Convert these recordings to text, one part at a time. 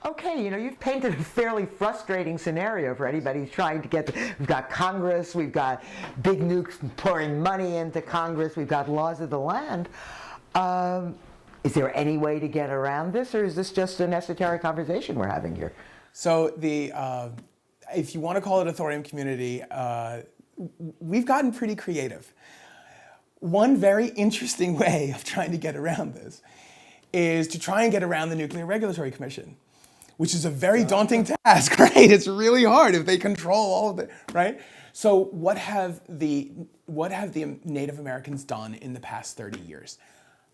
Okay, you've painted a fairly frustrating scenario for anybody who's trying to we've got Congress, we've got big nukes pouring money into Congress, we've got laws of the land. Is there any way to get around this, or is this just an esoteric conversation we're having here? So if you want to call it a thorium community, we've gotten pretty creative. One very interesting way of trying to get around this is to try and get around the Nuclear Regulatory Commission, which is a very daunting task, right? It's really hard if they control all of it, right? So what have the Native Americans done in the past 30 years?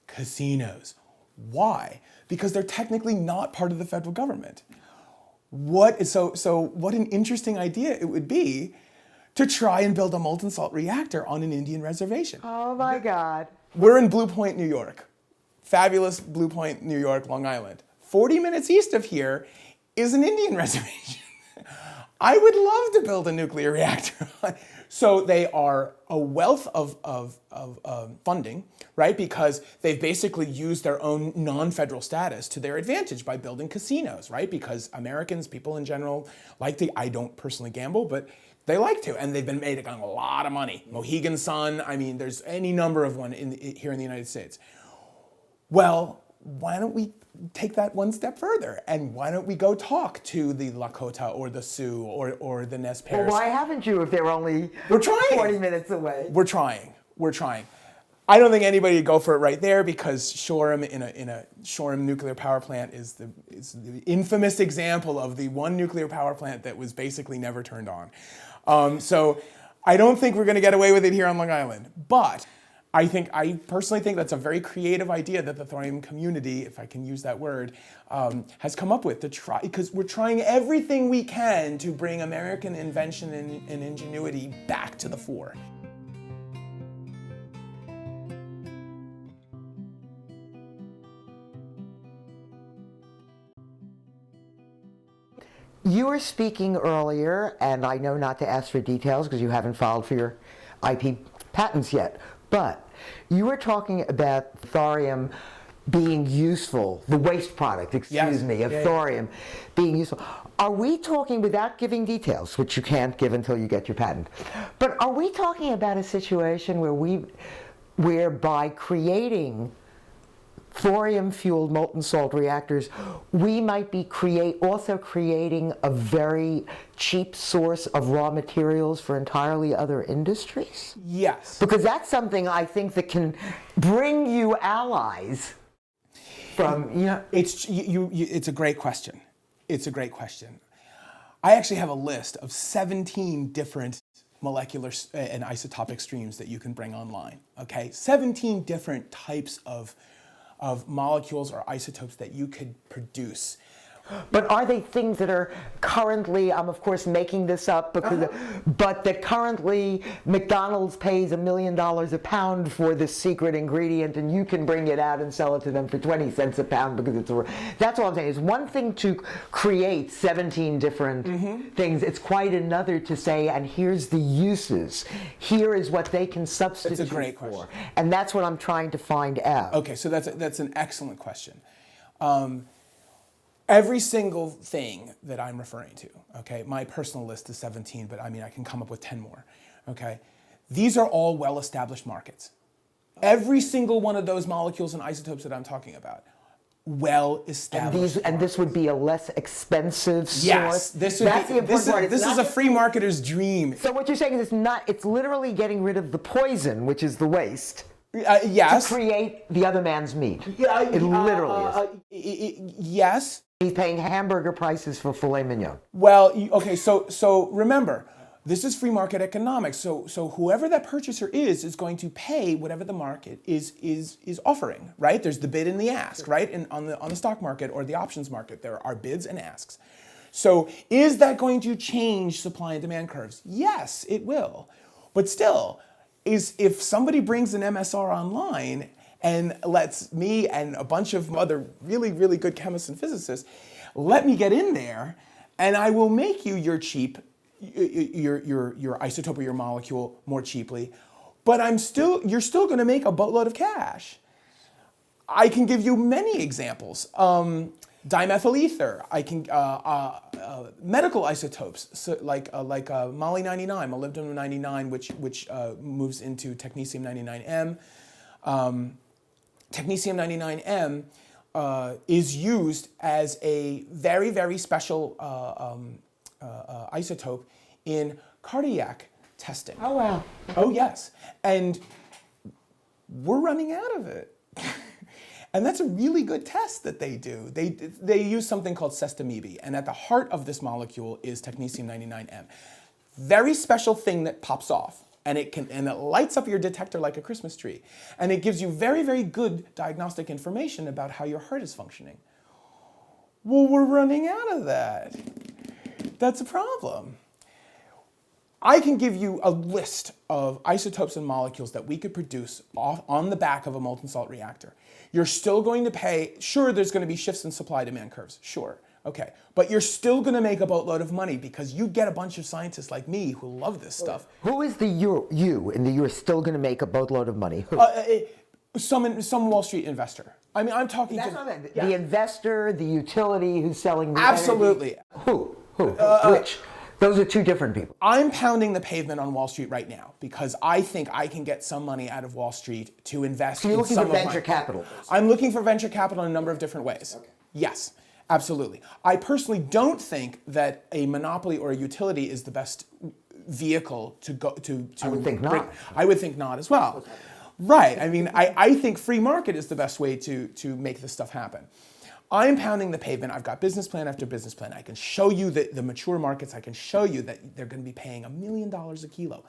Casinos. Why? Because they're technically not part of the federal government. What an interesting idea it would be to try and build a molten salt reactor on an Indian reservation. Oh my God. We're in Blue Point, New York. Fabulous Blue Point, New York, Long Island. 40 minutes east of here is an Indian reservation. I would love to build a nuclear reactor. So they are a wealth of funding, right? Because they've basically used their own non-federal status to their advantage by building casinos, right? Because Americans, people in general, I don't personally gamble, but they like to, and they've been making a lot of money. Mohegan Sun, there's any number of one here in the United States. Well, why don't we take that one step further, and why don't we go talk to the Lakota or the Sioux or the Nez Perce? Well, why haven't you if they're only 40 minutes away? We're trying. I don't think anybody would go for it right there because Shoreham in a Shoreham nuclear power plant is the infamous example of the one nuclear power plant that was basically never turned on. So I don't think we're going to get away with it here on Long Island, but I personally think that's a very creative idea that the thorium community, if I can use that word, has come up with to try, because we're trying everything we can to bring American invention and ingenuity back to the fore. You were speaking earlier, and I know not to ask for details because you haven't filed for your IP patents yet, but you were talking about thorium being useful, the waste product, of thorium being useful. Are we talking, without giving details, which you can't give until you get your patent, but are we talking about a situation where by creating thorium-fueled molten salt reactors, we might be also creating a very cheap source of raw materials for entirely other industries? Yes. Because that's something I think that can bring you allies from, It's a great question. I actually have a list of 17 different molecular and isotopic streams that you can bring online, okay? 17 different types of molecules or isotopes that you could produce. But are they things that are currently, I'm of course making this up, but that currently McDonald's pays $1 million a pound for this secret ingredient, and you can bring it out and sell it to them for 20 cents a pound because that's all I'm saying. It's one thing to create 17 different things. It's quite another to say, and here's the uses. Here is what they can substitute That's a great for. question. And that's what I'm trying to find out. Okay, so that's an excellent question. Every single thing that I'm referring to, okay, my personal list is 17, but I can come up with 10 more, okay? These are all well-established markets. Every single one of those molecules and isotopes that I'm talking about, well-established. And this would be a less expensive source? Yes, this is a free marketer's dream. So what you're saying is it's literally getting rid of the poison, which is the waste. Yes. To create the other man's meat. It literally is. Yes. He's paying hamburger prices for filet mignon. Well, okay, so remember, this is free market economics. So whoever that purchaser is going to pay whatever the market is offering, right? There's the bid and the ask, right? And on the stock market or the options market, there are bids and asks. So is that going to change supply and demand curves? Yes, it will. But still, if somebody brings an MSR online and lets me and a bunch of other really, really good chemists and physicists, let me get in there, and I will make you your isotope or your molecule more cheaply, but you're still going to make a boatload of cash. I can give you many examples. dimethyl ether. I can medical isotopes, so like moly-99, molybdenum-99, which moves into technetium-99m. Technetium-99m is used as a very, very special isotope in cardiac testing. Oh, wow. Oh, yes. And we're running out of it. And that's a really good test that they do. They use something called sestamebe, and at the heart of this molecule is technetium-99m. Very special thing that pops off, and it lights up your detector like a Christmas tree. And it gives you very, very good diagnostic information about how your heart is functioning. Well, we're running out of that. That's a problem. I can give you a list of isotopes and molecules that we could produce on the back of a molten salt reactor. You're still going to pay, sure, there's going to be shifts in supply-demand curves, sure, okay. But you're still going to make a boatload of money because you get a bunch of scientists like me who love this stuff. Who is the you in the you're still going to make a boatload of money? Who? Some Wall Street investor. I mean, I'm talking That's to... what I meant. The investor, the utility who's selling the Absolutely. energy. Who? Which? Those are two different people. I'm pounding the pavement on Wall Street right now because I think I can get some money out of Wall Street to invest So you're in looking some for of venture capital. I'm looking for venture capital in a number of different ways. Okay. Yes, absolutely. I personally don't think that a monopoly or a utility is the best vehicle to go to. I would think not. I would think not as well. Right. I mean, I think free market is the best way to make this stuff happen. I'm pounding the pavement. I've got business plan after business plan. I can show you the mature markets. I can show you that they're going to be paying $1 million a kilo,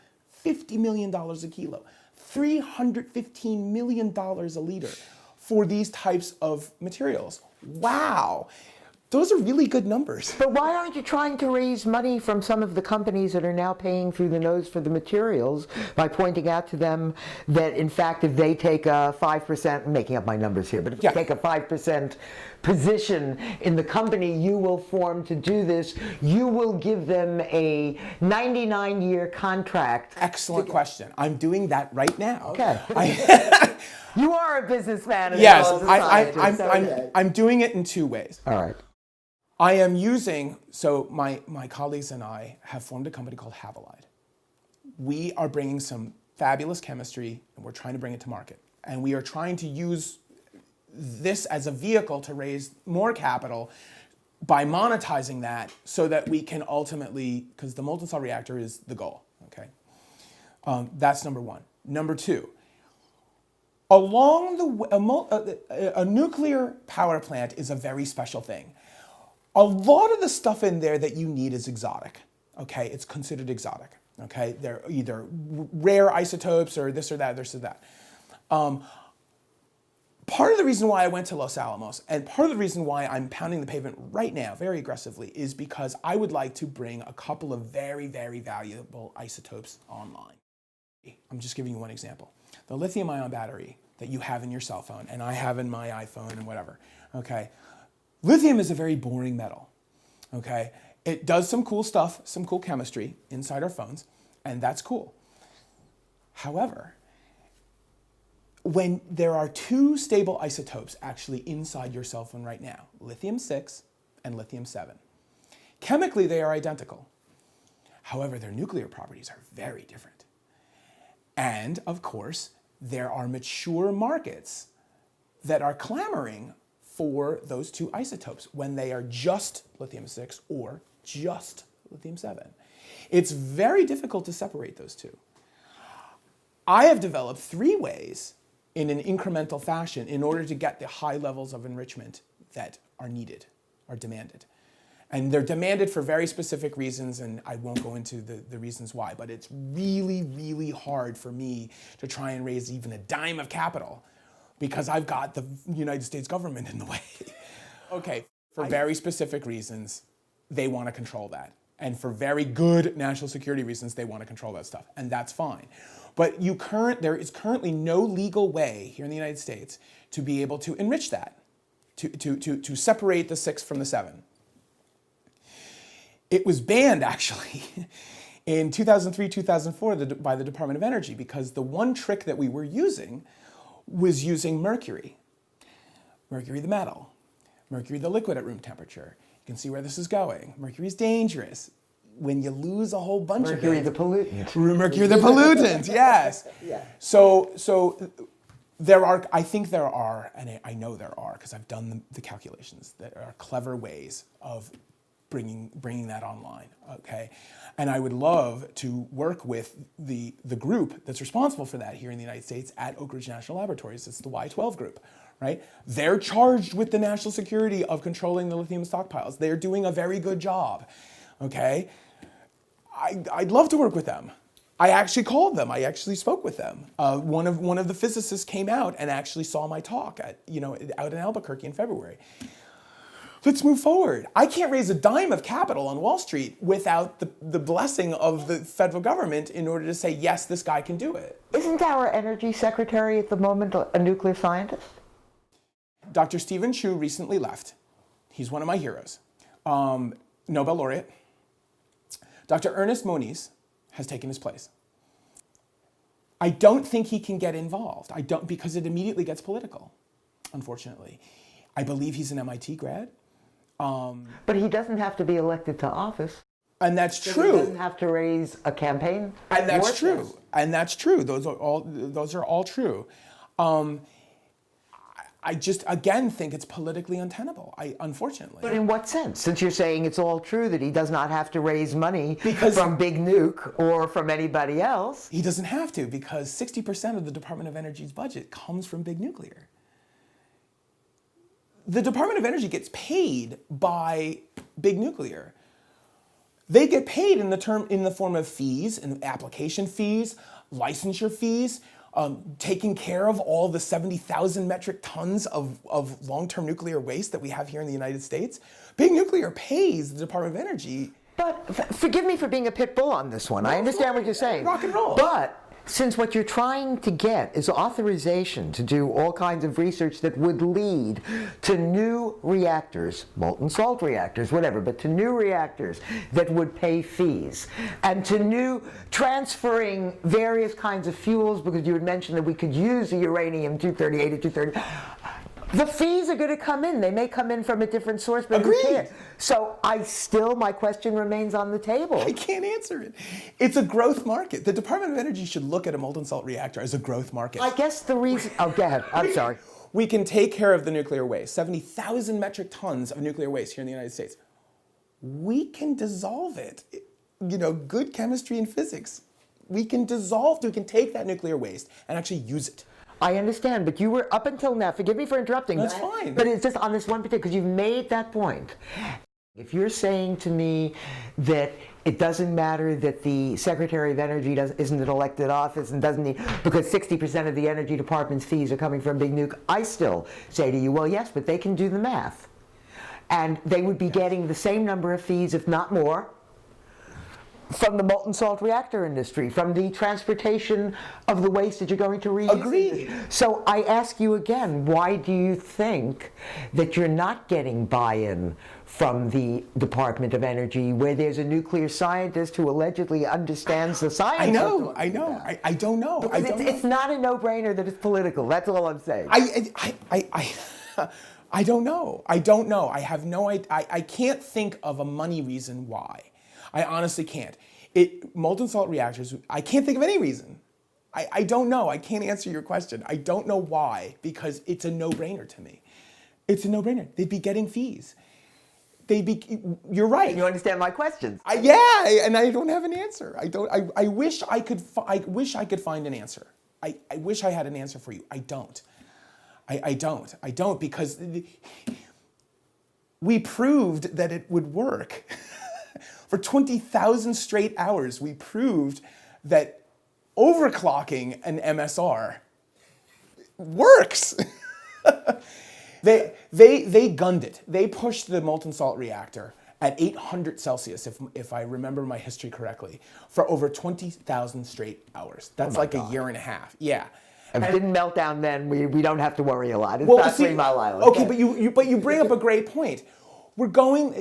$50 million a kilo, $315 million a liter for these types of materials. Wow. Those are really good numbers. But why aren't you trying to raise money from some of the companies that are now paying through the nose for the materials by pointing out to them that, in fact, if they take a 5%, I'm making up my numbers here, but if they take a 5% position in the company you will form to do this, you will give them a 99-year contract? Excellent question. I'm doing that right now. Okay. You are a businessman as yes, well as a scientist. I'm doing it in two ways. All right. I am using, so my colleagues and I have formed a company called Havalide. We are bringing some fabulous chemistry and we're trying to bring it to market. And we are trying to use this as a vehicle to raise more capital by monetizing that so that we can ultimately, because the molten salt reactor is the goal, okay? That's number one. Number two, along the a nuclear power plant is a very special thing. A lot of the stuff in there that you need is exotic, okay? It's considered exotic, okay? They're either rare isotopes or this or that, this or that. Part of the reason why I went to Los Alamos and part of the reason why I'm pounding the pavement right now very aggressively is because I would like to bring a couple of very, very valuable isotopes online. I'm just giving you one example. The lithium-ion battery that you have in your cell phone and I have in my iPhone and whatever, okay? Lithium is a very boring metal, okay? It does some cool stuff, some cool chemistry inside our phones, and that's cool. However, when there are two stable isotopes actually inside your cell phone right now, lithium-6 and lithium-7, chemically they are identical. However, their nuclear properties are very different. And, of course, there are mature markets that are clamoring for those two isotopes when they are just lithium-6 or just lithium-7. It's very difficult to separate those two. I have developed 3 ways in an incremental fashion in order to get the high levels of enrichment that are needed, are demanded. And they're demanded for very specific reasons, and I won't go into the reasons why, but it's really, really hard for me to try and raise even a dime of capital because I've got the United States government in the way. Okay, for very specific reasons, they want to control that. And for very good national security reasons, they want to control that stuff, and that's fine. But there is currently no legal way here in the United States to be able to enrich that, to separate the 6 from the 7. It was banned, actually, in 2003, 2004 by the Department of Energy because the one trick that we were using was using mercury the metal. Mercury, the liquid at room temperature. You can see where this is going. Mercury is dangerous. When you lose a whole bunch Mercury of the it. pollutant. Mercury the pollutant, yes. Yeah. So there are, I think there are, and I know there are, because I've done the calculations, there are clever ways of bringing that online, okay? And I would love to work with the group that's responsible for that here in the United States at Oak Ridge National Laboratories. It's the Y12 group, right? They're charged with the national security of controlling the lithium stockpiles. They're doing a very good job, okay? I'd love to work with them. I actually called them. I actually spoke with them. One of the physicists came out and actually saw my talk out in Albuquerque in February. Let's move forward. I can't raise a dime of capital on Wall Street without the blessing of the federal government in order to say, yes, this guy can do it. Isn't our energy secretary at the moment a nuclear scientist? Dr. Stephen Chu recently left. He's one of my heroes. Nobel laureate. Dr. Ernest Moniz has taken his place. I don't think he can get involved. Because it immediately gets political, unfortunately. I believe he's an MIT grad. But he doesn't have to be elected to office. And that's He true. doesn't have to raise a campaign. And that's war true. chest. And that's true. Those are all true. I just, again, think it's politically untenable, unfortunately. But in what sense? Since you're saying it's all true that he does not have to raise money from Big Nuke or from anybody else. He doesn't have to, because 60% of the Department of Energy's budget comes from big nuclear. The Department of Energy gets paid by big nuclear. They get paid in the form of fees, and application fees, licensure fees, taking care of all the 70,000 metric tons of long-term nuclear waste that we have here in the United States. Big nuclear pays the Department of Energy. But forgive me for being a pit bull on this one. I understand what you're saying. Rock and roll. But since what you're trying to get is authorization to do all kinds of research that would lead to new reactors, molten salt reactors, whatever, but to new reactors that would pay fees, and to new transferring various kinds of fuels, because you had mentioned that we could use the uranium-238 or 230. The fees are going to come in. They may come in from a different source, but Agreed. who cares? So my question remains on the table. I can't answer it. It's a growth market. The Department of Energy should look at a molten salt reactor as a growth market. I guess the reason... Oh, go ahead. I'm sorry. We can take care of the nuclear waste, 70,000 metric tons of nuclear waste here in the United States. We can dissolve it. Good chemistry and physics. We can take that nuclear waste and actually use it. I understand, but you were up until now, forgive me for interrupting. That's fine. But it's just on this one particular, because you've made that point. If you're saying to me that it doesn't matter that the Secretary of Energy isn't an elected office and doesn't need, because 60% of the Energy Department's fees are coming from Big Nuke, I still say to you, well, yes, but they can do the math. And they would be getting the same number of fees, if not more, from the molten salt reactor industry, from the transportation of the waste that you're going to reuse. Agreed. So I ask you again, why do you think that you're not getting buy-in from the Department of Energy, where there's a nuclear scientist who allegedly understands the science? I know. I don't know. It's not a no-brainer that it's political. That's all I'm saying. I don't know. I have no idea. I can't think of a money reason why. I honestly can't. Molten salt reactors, I can't think of any reason. I don't know. I can't answer your question. I don't know why, because it's a no-brainer to me. It's a no-brainer. They'd be getting fees. You're right. You understand my questions? Yeah, and I don't have an answer. I wish I could find an answer. I wish I had an answer for you. I don't. I don't, because we proved that it would work. For 20,000 straight hours, we proved that overclocking an MSR works. They gunned it. They pushed the molten salt reactor at 800 Celsius, if I remember my history correctly, for over 20,000 straight hours. That's like a year and a half. Yeah. If it didn't melt down then, we don't have to worry a lot. It's not 3 Mile Island. Okay, but you bring up a great point. We're going,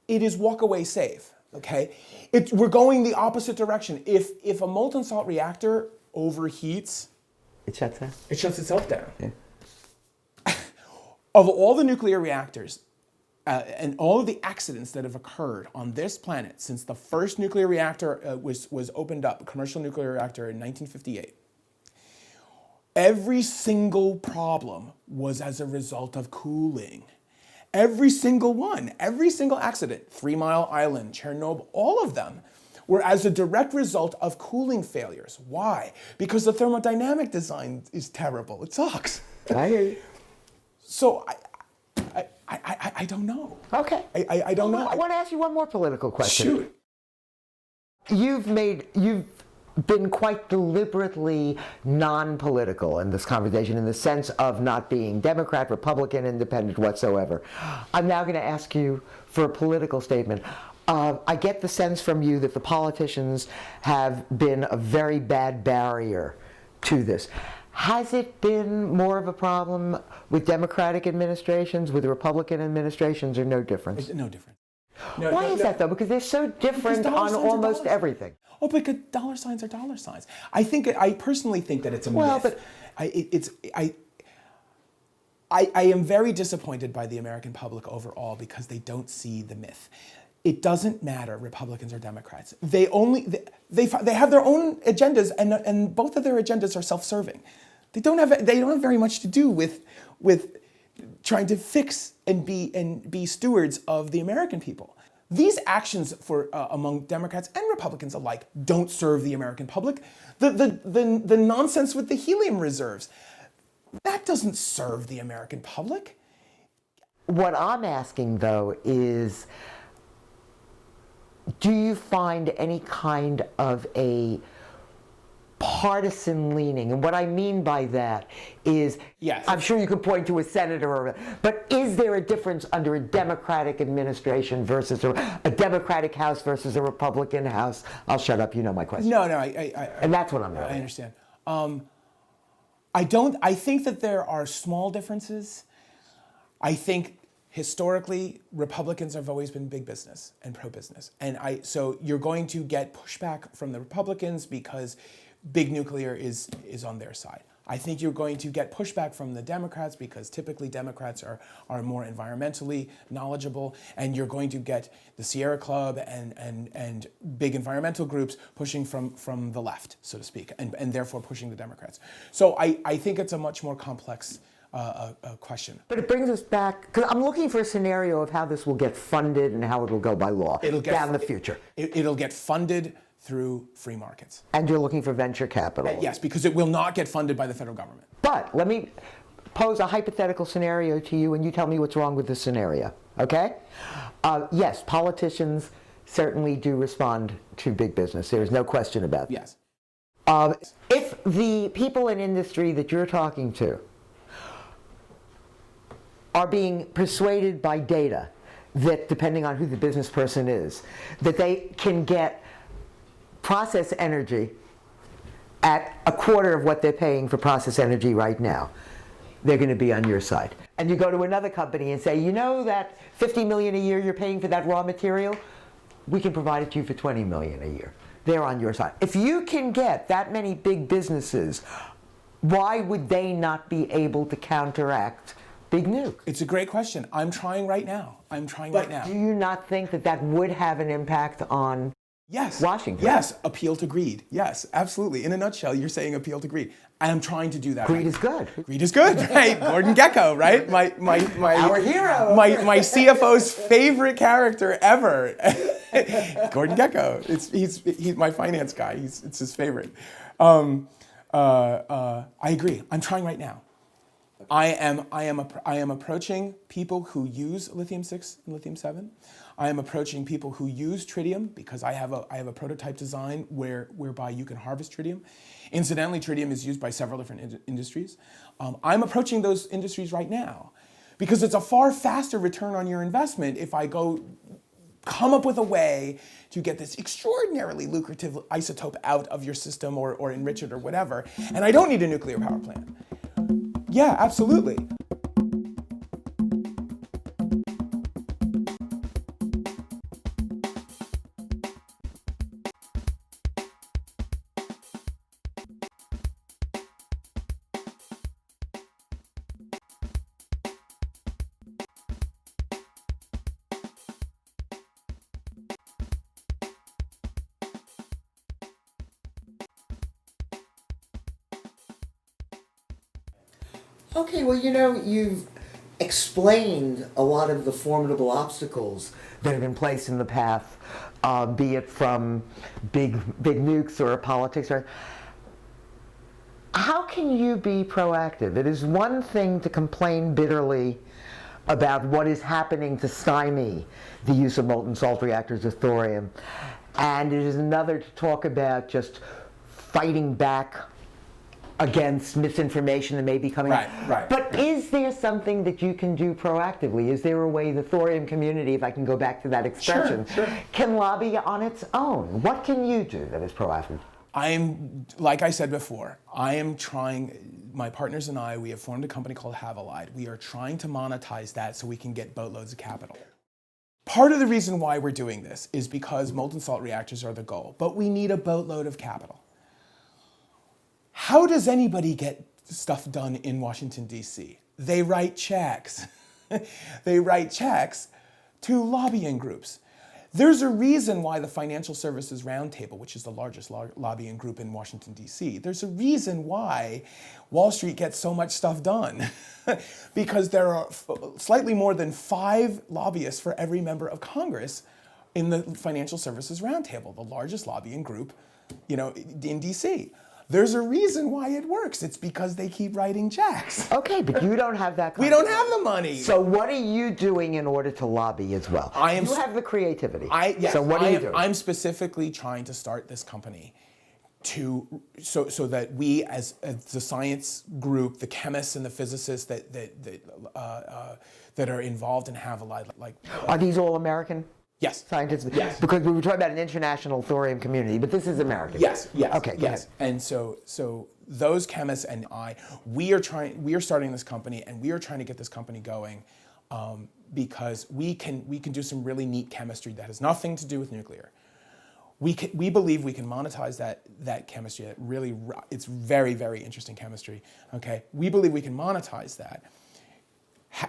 it is walk away safe, okay? We're going the opposite direction. If a molten salt reactor overheats, It shuts down. it shuts itself down. Yeah. Of all the nuclear reactors and all of the accidents that have occurred on this planet since the first nuclear reactor was opened up, a commercial nuclear reactor in 1958, every single problem was as a result of cooling. Every single one, every single accident, 3 Mile Island, Chernobyl, all of them were as a direct result of cooling failures. Why? Because the thermodynamic design is terrible. It sucks. I hear you. So I don't know. Okay. I don't know. I want to ask you one more political question. Shoot. You've been quite deliberately non-political in this conversation in the sense of not being Democrat, Republican, Independent whatsoever. I'm now going to ask you for a political statement. I get the sense from you that the politicians have been a very bad barrier to this. Has it been more of a problem with Democratic administrations, with Republican administrations, or no difference? No different. Why is that though? Because they're so different on almost everything. Oh, because dollar signs are dollar signs. I personally think that it's a myth. But I am very disappointed by the American public overall because they don't see the myth. It doesn't matter Republicans or Democrats. They have their own agendas, and both of their agendas are self-serving. They don't have very much to do with trying to fix and be stewards of the American people. These actions among Democrats and Republicans alike don't serve the American public. The nonsense with the helium reserves, that doesn't serve the American public. What I'm asking though is, do you find any kind of a partisan leaning? And what I mean by that is, yes, I'm sure you could point to a senator, but is there a difference under a Democratic administration versus a Democratic House versus a Republican House? I'll shut up, you know my question. No, and that's what I'm doing. I understand. I think that there are small differences. I think historically, Republicans have always been big business and pro-business. So you're going to get pushback from the Republicans because big nuclear is on their side. I think you're going to get pushback from the Democrats because typically Democrats are more environmentally knowledgeable, and you're going to get the Sierra Club and big environmental groups pushing from the left, so to speak, and therefore pushing the Democrats. So I think it's a much more complex question. But it brings us back, because I'm looking for a scenario of how this will get funded and how it will go by law down the future. It'll get funded through free markets. And you're looking for venture capital. Yes, because it will not get funded by the federal government. But let me pose a hypothetical scenario to you, and you tell me what's wrong with this scenario, okay? Yes, politicians certainly do respond to big business. There is no question about that. Yes. If the people in industry that you're talking to are being persuaded by data that, depending on who the business person is, that they can get process energy at a quarter of what they're paying for process energy right now, they're going to be on your side. And you go to another company and say, you know that $50 million a year you're paying for that raw material? We can provide it to you for $20 million a year. They're on your side. If you can get that many big businesses, why would they not be able to counteract big nuke? It's a great question. I'm trying right now. Right now. Do you not think that that would have an impact on Washington? Yes, appeal to greed. Yes, absolutely. In a nutshell, you're saying appeal to greed. I am trying to do that. Greed is good. Greed is good, right? Gordon Gekko, right? Our hero. My CFO's favorite character ever. Gordon Gekko. He's my finance guy. It's his favorite. I agree. I'm trying right now. I am approaching people who use lithium-6 and lithium-7. I am approaching people who use tritium because I have a prototype design whereby you can harvest tritium. Incidentally, tritium is used by several different industries. I'm approaching those industries right now because it's a far faster return on your investment if I come up with a way to get this extraordinarily lucrative isotope out of your system or enrich it or whatever, and I don't need a nuclear power plant. Yeah, absolutely. Okay, well, you've explained a lot of the formidable obstacles that have been placed in the path, be it from big nukes or politics. Or how can you be proactive? It is one thing to complain bitterly about what is happening to stymie the use of molten salt reactors of thorium, and it is another to talk about just fighting back against misinformation that may be coming out. Right. But is there something that you can do proactively? Is there a way the thorium community, if I can go back to that expression, Sure. can lobby on its own? What can you do that is proactive? Like I said before, my partners and I, we have formed a company called Havelide. We are trying to monetize that so we can get boatloads of capital. Part of the reason why we're doing this is because molten salt reactors are the goal, but we need a boatload of capital. How does anybody get stuff done in Washington, D.C.? They write checks. They write checks to lobbying groups. There's a reason why the Financial Services Roundtable, which is the largest lobbying group in Washington, D.C., there's a reason why Wall Street gets so much stuff done. Because there are slightly more than 5 lobbyists for every member of Congress in the Financial Services Roundtable, the largest lobbying group, in D.C. There's a reason why it works. It's because they keep writing checks. Okay, but you don't have that. We don't have the money. So what are you doing in order to lobby as well? You have the creativity. So what are you doing? I'm specifically trying to start this company so that we, as the science group, the chemists and the physicists that are involved in Havelide, Are these all American? Yes. Scientists? Yes. Because we were talking about an international thorium community, but this is American. Yes. Okay, go ahead. And so those chemists and we are starting this company, and we are trying to get this company going because we can do some really neat chemistry that has nothing to do with nuclear. We believe we can monetize that chemistry. It's very, very interesting chemistry. Okay, we believe we can monetize that.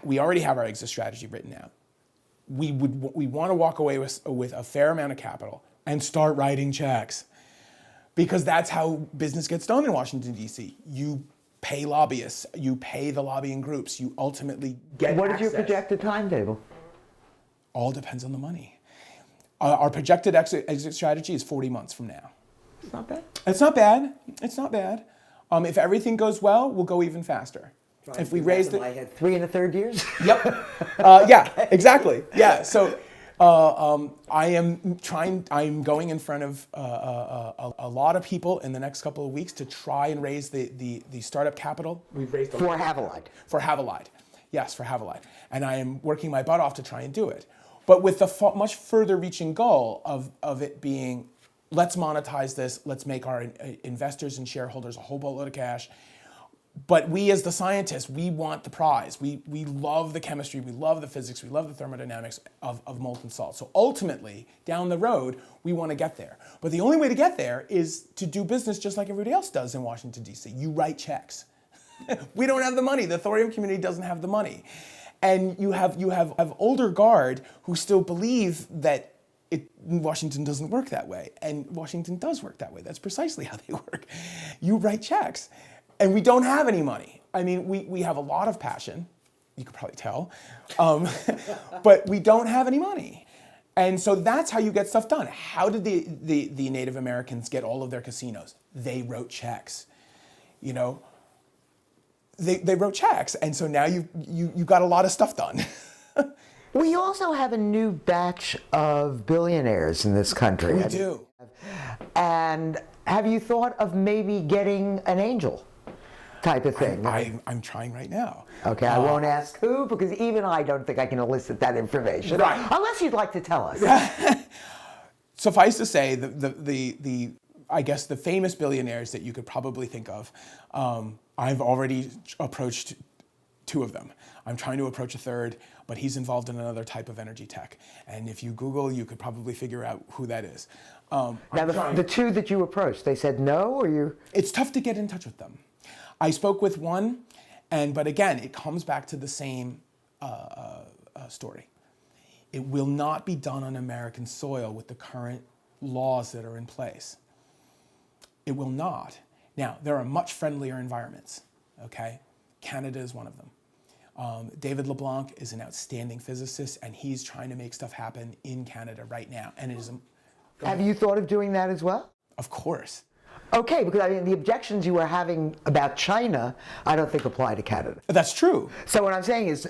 We already have our exit strategy written out. We want to walk away with a fair amount of capital and start writing checks, because that's how business gets done in Washington, D.C. You pay lobbyists, you pay the lobbying groups, you ultimately get What access. is your projected timetable? All depends on the money. Our projected exit strategy is 40 months from now. It's not bad. It's not bad. It's not bad. If everything goes well, we'll go even faster. If we raise it, I had 3 1/3 years. Yep. Yeah. Exactly. Yeah. So I'm going in front of a lot of people in the next couple of weeks to try and raise the startup capital. We've raised For Havelide. For Havelide. Yes, for Havelide. And I am working my butt off to try and do it. But with the much further reaching goal of it being, let's monetize this, let's make our investors and shareholders a whole boatload of cash. But we, as the scientists, we want the prize. We love the chemistry, we love the physics, we love the thermodynamics of molten salt. So ultimately, down the road, we want to get there. But the only way to get there is to do business just like everybody else does in Washington, D.C. You write checks. We don't have the money. The thorium community doesn't have the money. And you have older guard who still believe that Washington doesn't work that way. And Washington does work that way. That's precisely how they work. You write checks. And we don't have any money. I mean, we have a lot of passion, you could probably tell, but we don't have any money. And so that's how you get stuff done. How did the Native Americans get all of their casinos? They wrote checks. They wrote checks, and so now you got a lot of stuff done. We also have a new batch of billionaires in this country. We do. And have you thought of maybe getting an angel type of thing? I'm trying right now. Okay, I won't ask who, because even I don't think I can elicit that information. Right. Unless you'd like to tell us. Suffice to say, I guess the famous billionaires that you could probably think of, I've already approached 2 of them. I'm trying to approach a 3rd, but he's involved in another type of energy tech. And if you Google, you could probably figure out who that is. Now, the 2 that you approached, they said no, or you? It's tough to get in touch with them. I spoke with one, but again, it comes back to the same story. It will not be done on American soil with the current laws that are in place. It will not. Now, there are much friendlier environments, okay? Canada is one of them. David LeBlanc is an outstanding physicist, and he's trying to make stuff happen in Canada right now. And it is, Have you thought of doing that as well? of course. Okay, because I mean, the objections you were having about China, I don't think apply to Canada. That's true. So what I'm saying is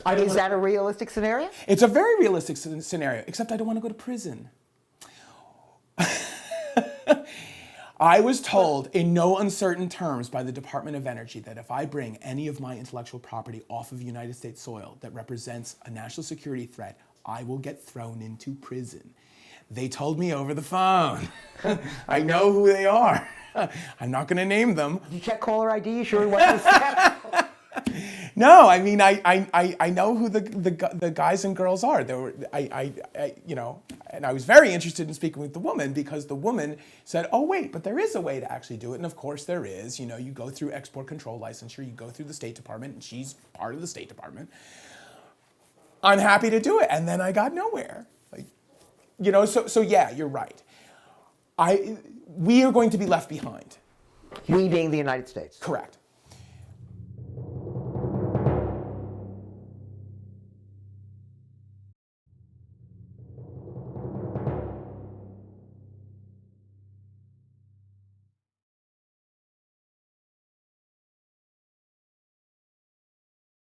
that a realistic scenario? It's a very realistic scenario, except I don't want to go to prison. I was told in no uncertain terms by the Department of Energy that if I bring any of my intellectual property off of United States soil that represents a national security threat, I will get thrown into prison. They told me over the phone. I know who they are. I'm not going to name them. Did you check caller ID? You sure what this step? No, I mean I know who the guys and girls are. There were and I was very interested in speaking with the woman because the woman said, "Oh wait, but there is a way to actually do it." And of course there is. You know, you go through export control licensure, you go through the State Department, and she's part of the State Department. I'm happy to do it, and then I got nowhere. So yeah, you're right. We are going to be left behind. We being the United States. Correct.